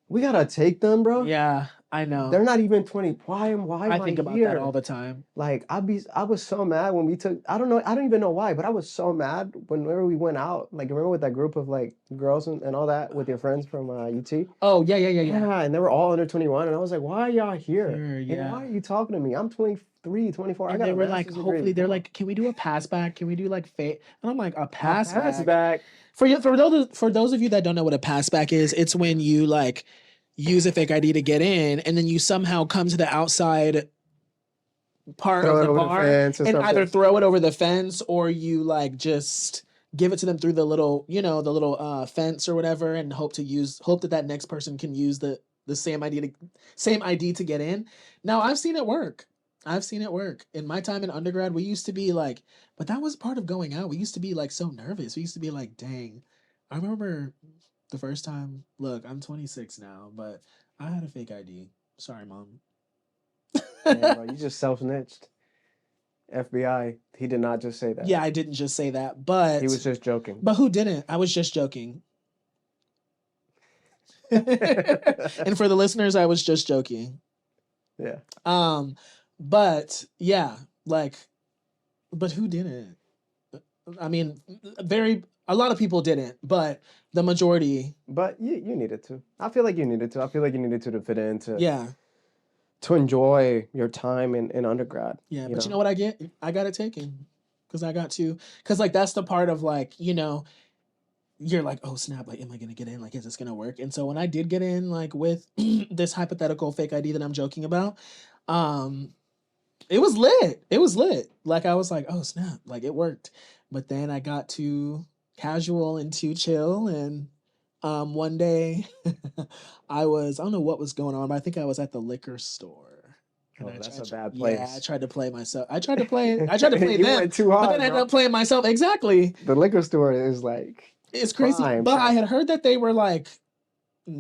we got to take them, bro. Yeah, I know. They're not even 20. Why am I think about that all the time. Like, I was so mad when we took, I don't even know why, but I was so mad whenever we went out. Like, remember with that group of like girls and all that with your friends from UT? Oh, yeah. Yeah, and they were all under 21. And I was like, why are y'all here? Yeah. And why are you talking to me? I'm 23, 24. And they were like, hopefully, they're like, can we do a pass back? Can we do like fate? And I'm like, a pass back? For those of you that don't know what a pass back is, it's when you like use a fake ID to get in, and then you somehow come to the outside part of the bar and either throw it over the fence or you like just give it to them through the little, fence or whatever, and hope that next person can use the same ID to get in. Now I've seen it work. In my time in undergrad, we used to be like, but that was part of going out. We used to be like so nervous. We used to be like, dang, I remember the first time, look, I'm 26 now, but I had a fake ID. Sorry, Mom. Yeah, bro, you just self-snitched. FBI, he did not just say that. Yeah, I didn't just say that, but... He was just joking. But who didn't? I was just joking. And for the listeners, I was just joking. Yeah. But, yeah, like... But who didn't? I mean, a lot of people didn't, but the majority. But you needed to. I feel like you needed to. I feel like you needed to fit in to enjoy your time in undergrad. Yeah, but you know what I get? I got it taken. Because like that's the part of like, you're like, oh snap, like, am I gonna get in? Like, is this gonna work? And so when I did get in, like with this hypothetical fake ID that I'm joking about, it was lit. Like I was like, oh snap, like it worked. But then I got too casual and too chill, and One day, I don't know what was going on, but I think I was at the liquor store. And Oh, that's a bad yeah, I place. tried to play myself. I tried to play You them, went too but then hard, I ended bro. up playing myself. Exactly. The liquor store is like It's crazy. prime But I sex. had heard that they were like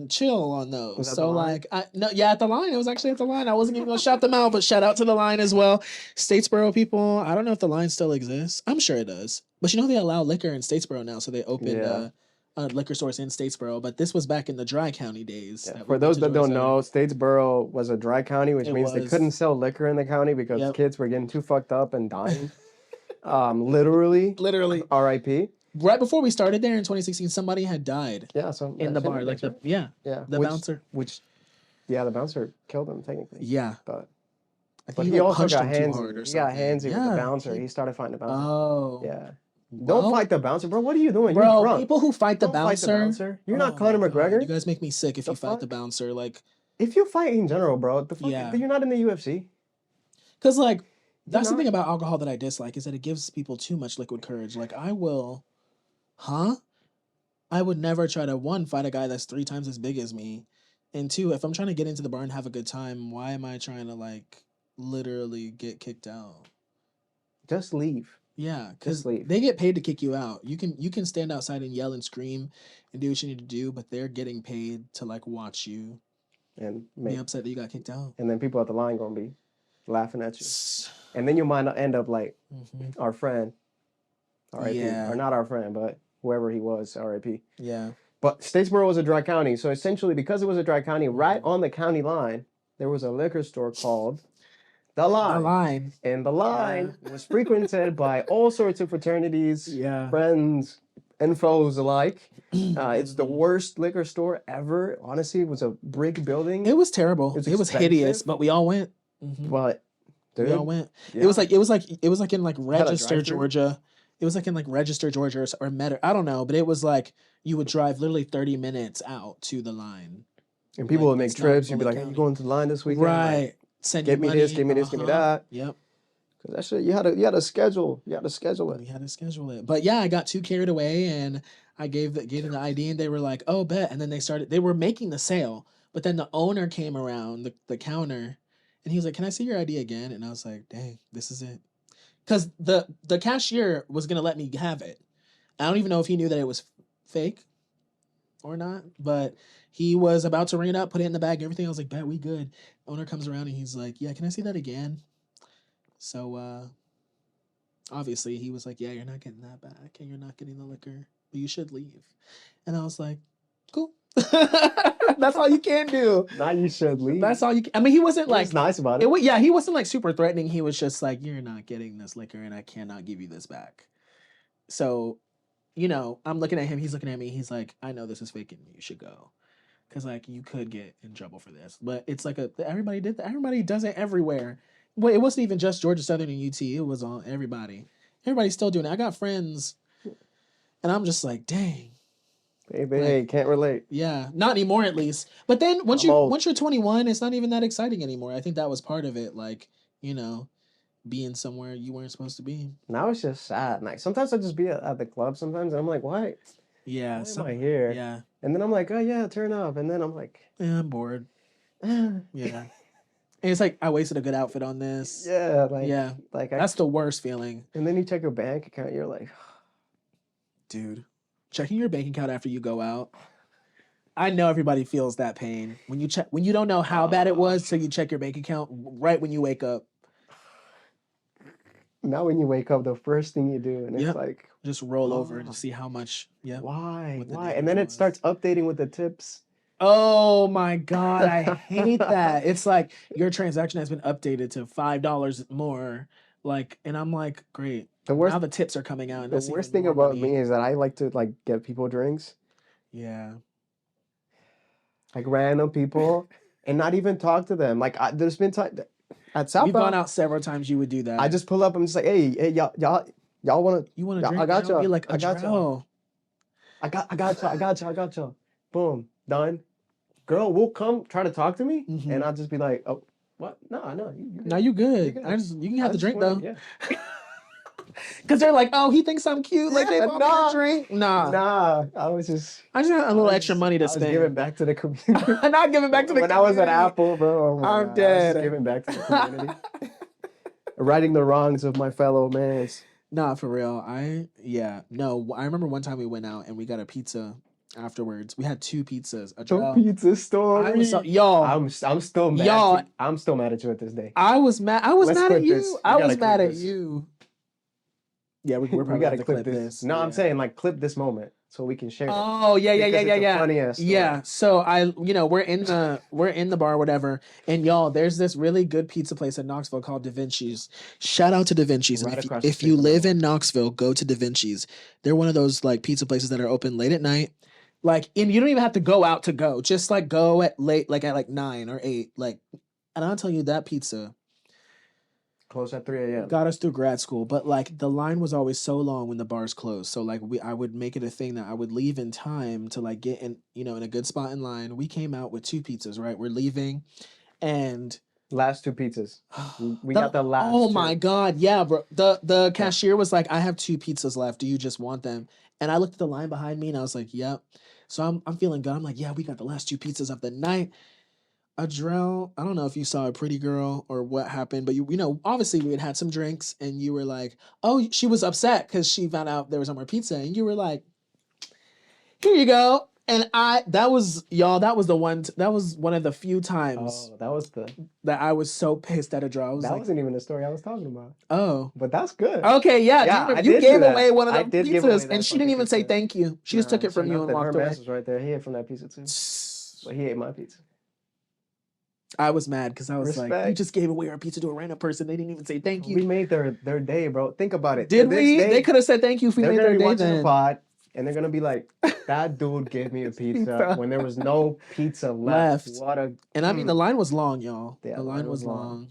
chill on Was those. that the So line? like I no yeah, at the line. It was actually at the line. I wasn't even gonna shout them out, but shout out to the line as well. Statesboro people. I don't know if the line still exists. I'm sure it does. But you know they allow liquor in Statesboro now, so they opened Yeah. liquor stores in Statesboro. But this was back in the Dry County days Yeah. that For we've been those to that Georgia don't Southern. know, Statesboro was a dry county, which It means they couldn't was. sell liquor in the county because Yep. kids were getting too fucked up and dying. Literally, Literally. R.I.P. Right before we started there in 2016, somebody had died Yeah, so in the shit bar. Like happens, the right? yeah, Yeah, the bouncer. Yeah, the bouncer killed him technically, Yeah. but I but think he he like also punched got him too handsy. hard or He got something. handsy with the Yeah. bouncer. He started fighting the bouncer. Oh. Yeah. Don't Well, fight the bouncer, bro. What are you doing? You're bro, drunk. people who fight the Don't fight the bouncer. bouncer. You're not Oh Conor my God, McGregor. you guys make me sick if The you fight the fuck? bouncer. Like, If you fight in general, bro, the fuck, yeah. you're not in the UFC. Because, like, You're that's the not. thing about alcohol that I dislike is that it gives people too much liquid courage. Like, I will, huh? I would never try to, one, fight a guy that's 3 times as big as me. And two, if I'm trying to get into the bar and have a good time, why am I trying to, like, literally get kicked out? Just leave. Yeah, because Just leave. they get paid to kick you out. You can stand outside and yell and scream and do what you need to do, but they're getting paid to like watch you And be upset that you got kicked out. and then people at the line gonna be laughing at you. And then you might end up like our friend, R.I.P. Yeah. Or not our friend, but whoever he was, R.I.P. Yeah. But Statesboro was a dry county, so essentially because it was a dry county, right on the county line, there was a liquor store called The Line. The Line. And The Line was frequented by all sorts of fraternities, friends, and foes alike. It's the worst liquor store ever. Honestly, it was a brick building. It was terrible. It was hideous, but we all went. But dude, we all went. yeah. It was like in like Register, drive-thru? Georgia. It was like in like Register, Georgia, or Meta. I don't know, but it was like you would drive literally 30 minutes out to the line. And people would make it's not trips. You'd be Fulton like, "Hey, you County." going to the line this weekend?" Right. Like, Send get you me money. this, give me this, give me that. Yep. Cause that shit, you had to schedule. You had to schedule it. We had to schedule it. But yeah, I got too carried away and I gave them the ID and they were like, "Oh, bet." And then they were making the sale, but then the owner came around the counter and he was like, "Can I see your ID again?" And I was like, "Dang, this is it." Cuz the cashier was going to let me have it. I don't even know if he knew that it was fake or not, but he was about to ring it up, put it in the bag, everything. I was like, "Bet, we good." Owner comes around and he's like, "Yeah, can I see that again?" So obviously he was like, "Yeah, you're not getting that back and you're not getting the liquor, but you should leave." And I was like, "Cool." That's all you can do. Now you should leave. That's all you can. I mean, he wasn't He like was nice about it. Yeah, he wasn't like super threatening. He was just like, "You're not getting this liquor and I cannot give you this back." So, I'm looking at him, he's looking at me, he's like, "I know this is fake and you should go." Cause like you could get in trouble for this. But it's like everybody did that. Everybody does it everywhere. Well, it wasn't even just Georgia Southern and UT. It was on everybody. Everybody's still doing it. I got friends, and I'm just like, dang. Hey, can't relate. Yeah, not anymore at least. But then once you're 21, it's not even that exciting anymore. I think that was part of it. Like, being somewhere you weren't supposed to be. Now it's just sad. Like sometimes I just be at the club sometimes, and I'm like, why? Yeah, why am I here? Yeah. And then I'm like, oh yeah, turn up. And then I'm like, yeah, I'm bored. Yeah. And it's like I wasted a good outfit on this. Yeah, that's the worst feeling. And then you check your bank account, you're like, dude, checking your bank account after you go out. I know everybody feels that pain when you don't know how bad it was till you check your bank account right when you wake up. Now when you wake up, the first thing you do, and it's like just roll over to see how much. Yeah. Why? And then it starts updating with the tips. Oh my God, I hate that. It's like your transaction has been updated to $5 more. Like, and I'm like, great. Now the tips are coming out. And the worst thing about me is that I like to like get people drinks. Yeah. Like random people, and not even talk to them. Like there's been time at South. We've gone out several times. You would do that. I just pull up. I'm just like, hey, y'all want to? You want to drink? I got you. Be like, I got you. I got you. Boom, done. Girl will come try to talk to me, and I'll just be like, oh, what? No, you good. You can have the drink though. Yeah. Because they're like, oh, he thinks I'm cute. Like, they bought me a drink. Nah, I was just... I just had a little extra money to I was spend. giving back to the community. Not giving back to the when community. I was at Apple, bro. Oh my I'm God, I was dead. just giving back to the community. Righting the wrongs of my fellow mans. Nah, for real. I remember one time we went out and we got a pizza afterwards. We had 2 pizzas. The pizza story. I was y'all. I'm still mad. Y'all. I'm still mad at you at this day. I was mad. I was Let's mad clip at you. this. I We was gotta mad clip at this. you. Yeah, we're probably We gotta gonna clip this. No, yeah. I'm saying like clip this moment so we can share it. Oh yeah. Because it's a funny ass story. Yeah. So we're in the bar, whatever, and y'all, there's this really good pizza place in Knoxville called Da Vinci's. Shout out to Da Vinci's. Right And across the if street you from live the in Knoxville, go to Da Vinci's. They're one of those like pizza places that are open late at night. Like, and you don't even have to go out to go. Just like go at 9 or 8. Like, and I'll tell you that pizza Close at 3 a.m. got us through grad school, but like the line was always so long when the bars closed. So like I would make it a thing that I would leave in time to like get in, in a good spot in line. We came out with 2 pizzas, right? We're leaving, and last 2 pizzas. We got the last. Oh 2. my God, yeah, bro. The cashier was like, "I have 2 pizzas left. Do you just want them?" And I looked at the line behind me, and I was like, "Yep." So I'm feeling good. I'm like, "Yeah, we got the last 2 pizzas of the night." Adriel, I don't know if you saw a pretty girl or what happened, but obviously we had some drinks, and you were like, "Oh," she was upset because she found out there was no more pizza, and you were like, "Here you go." And that was one of the few times that I was so pissed at Adriel. Wasn't even the story I was talking about. Oh, but that's good. Okay, yeah. You gave away one of the pizzas, and she didn't even say thank you. She just took it from you and walked away. Her was right there. He ate from that pizza too, but he ate my pizza. I was mad because I was like, "You just gave away our pizza to a random person. They didn't even say thank you." We made their day, bro. Think about it. Did we? They could have said thank you if we made their day. Then the pod, and they're gonna be like, "That dude gave me a pizza when there was no pizza left." And I mean, the line was long, y'all. Yeah, the line was long.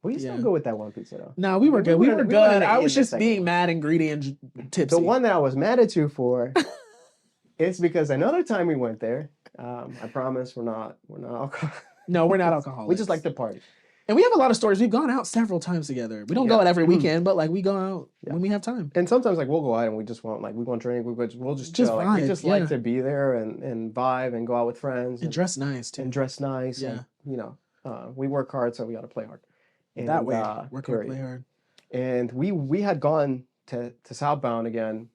We still go with that one pizza though. No, we were good. We were good. I was just being mad and greedy and tipsy. The one that I was mad at you for, it's because another time we went there. I promise we're not alcoholics. No, we're not alcoholics. We just like to party. And we have a lot of stories. We've gone out several times together. We don't go out every weekend, but like we go out when we have time. And sometimes like we'll go out and we just want we want to drink. We'll just chill. Vibe, we just like to be there and vibe and go out with friends and dress nice too. And dress nice. Yeah. And, we work hard, so we got to play hard. And, that way, work hard, play hard. And we had gone to Southbound again.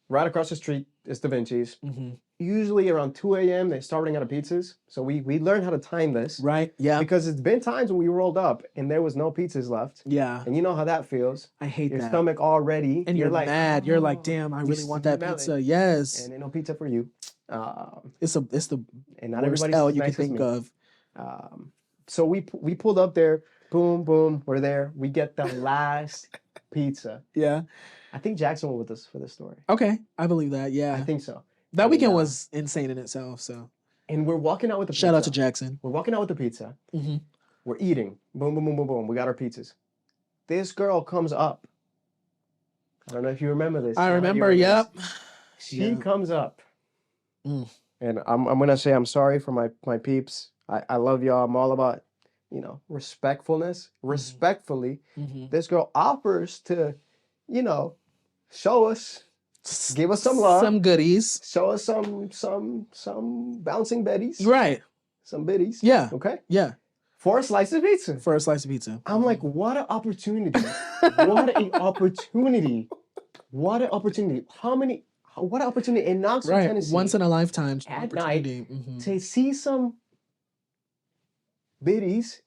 Right across the street is Da Vinci's. Mm-hmm. Usually around 2 a.m. they start running out of pizzas. So we learned how to time this. Right, yeah. Because it's been times when we rolled up and there was no pizzas left. Yeah. And you know how that feels. I hate your stomach already. And you're like mad. You're like, damn, I really want that pizza. Yes. And ain't no pizza for you. It's the and not worst L you can think of. So we pulled up there. Boom, boom. We're there. We get the last pizza. Yeah. I think Jackson went with us for this story. Okay. I believe that. Yeah. I think so. That weekend was insane in itself. So. And we're walking out with the pizza. Shout out to Jackson. We're walking out with the pizza. Mm-hmm. We're eating. Boom, boom, boom, boom, boom. We got our pizzas. This girl comes up. I don't know if you remember this. I remember, yep. She comes up. Mm. And I'm going to say I'm sorry for my peeps. I love y'all. I'm all about, respectfulness. Respectfully. Mm-hmm. This girl offers to, show us. Give us some love. Some goodies. Show us some bouncing betties. Right. Some biddies. Yeah. Okay? Yeah. For a slice of pizza. I'm like, what an opportunity. What an opportunity. What an opportunity. What an opportunity in Knoxville, Tennessee. Once in a lifetime at night to see some biddies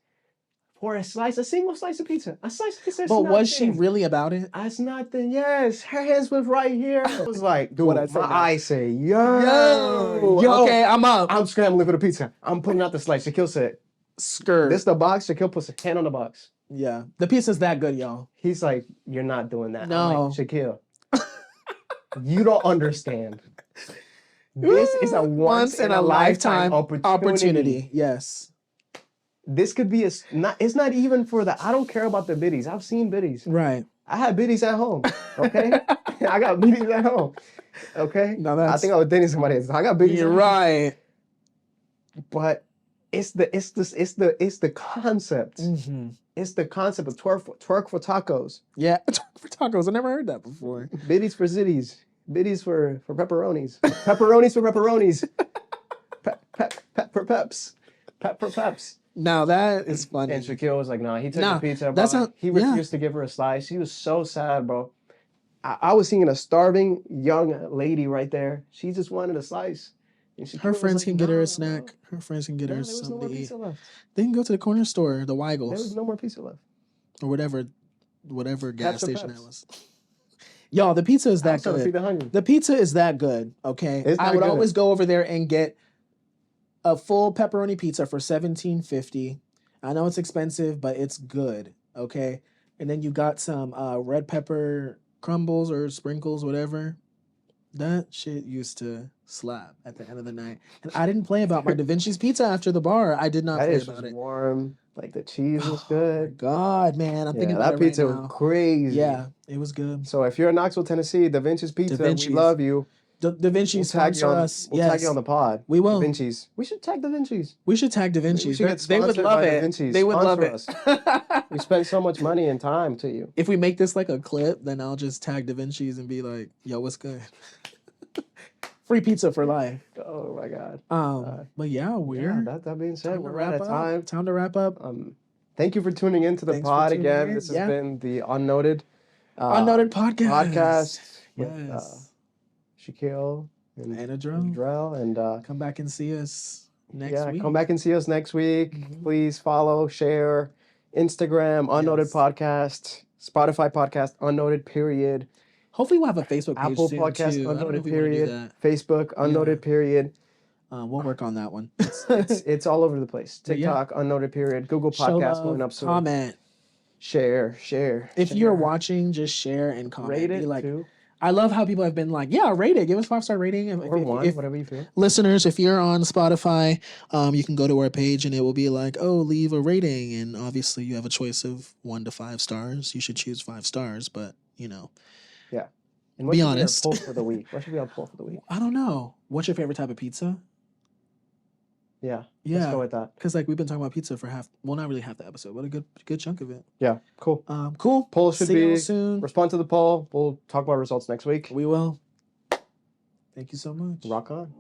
for a single slice of pizza. A slice of pizza. But was she really about it? That's nothing. Yes. Her hands was right here. I was like, dude, my eyes say, yo. Okay, I'm up. I'm scrambling for the pizza. I'm putting out the slice. Shaquille said, skirt. This the box. Shaquille puts a hand on the box. Yeah. The pizza's that good, y'all. He's like, you're not doing that. No. I'm like, Shaquille, you don't understand. This is a once in a lifetime opportunity. Yes. This could be it's not even for I don't care about the biddies. I've seen biddies. Right. I had biddies at home. Okay? I got biddies at home. Okay? No, I think I was dating somebody else. I got biddies. You're right. But it's the concept. Mm-hmm. It's the concept of twerk for tacos. Yeah, for tacos. I never heard that before. Biddies for zitties. Biddies for pepperonis. Pepperonis for pepperonis. Pep for peps. Pep for peps. Now that is funny. And Shaquille was like, nah, he took Nah, the pizza, bro. that's not- He yeah. refused to give her a slice. She was so sad, bro. I was seeing a starving young lady right there. She just wanted a slice. And Her was friends like, can get her "Nah, a snack. bro." Her friends can get No, her there was no something more to eat. pizza left. They can go to the corner store, the There was Weigels, no more pizza left. or whatever gas Peps or station Peps. that was. Y'all, the pizza is I that was trying to feed good. the hungry. The pizza is that good. Okay, It's I that would good. always go over there and get a full pepperoni pizza for $17.50. I know it's expensive, but it's good. Okay, and then you got some red pepper crumbles or sprinkles, whatever. That shit used to slap at the end of the night. And I didn't play about my Da Vinci's pizza after the bar. I did not That play dish about was it. warm. Like the cheese was Oh my good. God, man. I'm thinking Yeah, about that it right pizza was now. crazy. Yeah, it was good. So if you're in Knoxville, Tennessee, Da Vinci's Pizza, Vinci's. we love you. Da Vinci We'll tag you sponsor on. us. We'll Yes, tag you on the pod. we will. Da Vinci's. We should tag Da Vinci's. We should tag Da Vinci. We should get They would sponsored love by Da it. Vinci's. They would love it. Sponsor We spend so much money and time to you. If we make this like a clip, then I'll just tag Da Vinci's and be like, "Yo, what's good? Free pizza for life." Oh my God. But yeah, That being said, time to we're wrap out of up. time. Time to wrap up. Thank you for tuning into the Thanks for pod tuning again. in. This has Yeah. been the Unnoted Unnoted podcast. with Yes. Shaquille and Adriel. Adriel. And Come back and see us next week. come back and see us next week. Mhm. Please follow, share, Instagram, Unnoted Yes. podcast, Spotify podcast, Unnoted period, Hopefully, we'll have a Facebook page Apple soon podcast, too. I don't know Unnoted if we want to do period, that. Facebook, Unnoted period. We'll work on that one. It's all over the place. But yeah. TikTok, Unnoted period, Google Show podcast love, going up soon. comment. Share. If share. you're watching, just share and comment. Rate Be it like, too. I love how people have been like, yeah, rate it. Give us 5-star rating. Or one, whatever you feel. Listeners, if you're on Spotify, you can go to our page and it will be like, oh, leave a rating. And obviously you have a choice of 1 to 5 stars. You should choose 5 stars, but Yeah. And Be what honest. should be our poll for the week? What should be our poll for the week? I don't know. What's your favorite type of pizza? Yeah. Yeah. Let's go with that. Because we've been talking about pizza for not really half the episode, but a good chunk of it. Yeah. Cool. Cool. Poll should See y'all be soon. respond to the poll. We'll talk about results next week. We will. Thank you so much. Rock on.